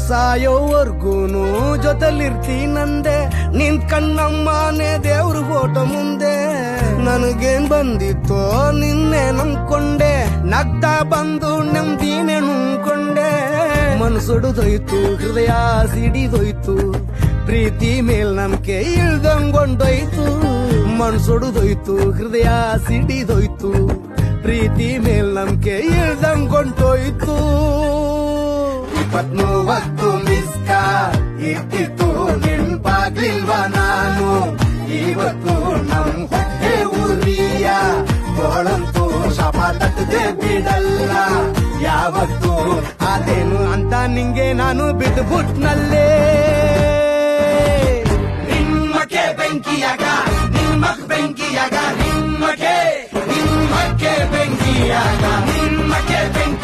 ಸಾಯೋವರ್ಗೂನು ಜೊತೆಲಿರ್ತೀನಂದೆ ನಿನ್ ಕಣ್ಣಮ್ಮನೆ ದೇವ್ರ ಫೋಟೋ ಮುಂದೆ. ನನಗೇನ್ ಬಂದಿತ್ತೋ ನಿನ್ನೆ ನಂಬ್ಕೊಂಡೆ, ನಗ್ತಾ ಬಂದು ನೆಮ್ಮದಿನೇ ನುಂಗ್ಕೊಂಡೆ. ಮನಸ್ಸೊಡುದೋಯ್ತು, ಹೃದಯ ಸಿಡಿದೋಯ್ತು, ಪ್ರೀತಿ ಮೇಲ್ ನಂಬಿಕೆ ಇಳ್ದಂಗೊಂಡೋಯ್ತು. ಮನಸ್ಸೊಡುದೋಯ್ತು, ಹೃದಯ ಸಿಡಿದೋಯ್ತು, ಪ್ರೀತಿ ಮೇಲ್ ನಂಬಿಕೆ ಇಳ್ದಂಗೊಂಡೋಯ್ತು. 20 ಮಿಸ್ಕ ಇರ್ತಿತ್ತು ನೆನ್ಪಾಗ್ಲಿಲ್ವ ನಾನು. ಇವತ್ತು ನಮ್ ಹೊಟ್ಟೆ ಉರಿಯ ಗೋಳಂತೂ ಶಾಪ ತಟ್ಟದೆ ಬಿಡಲ್ಲ ಯಾವತ್ತು. ಅದೇನು ಅಂತ ನಿಂಗೆ ನಾನು ಬಿಟ್ಟು ಬುಟ್ನಲ್ಲೇ. ನಿಮ್ಮಕ್ಕೆ ಬೆಂಕಿಯಾಗ ನಿಮ್ಮಕ್ ಬೆಂಕಿಯಾಗ ನಿಮ್ಮಕ್ಕೆ ಬೆಂಕಿಯಾಗ ನಿಮ್ಮಕ್ಕೆ ಬೆಂಕಿ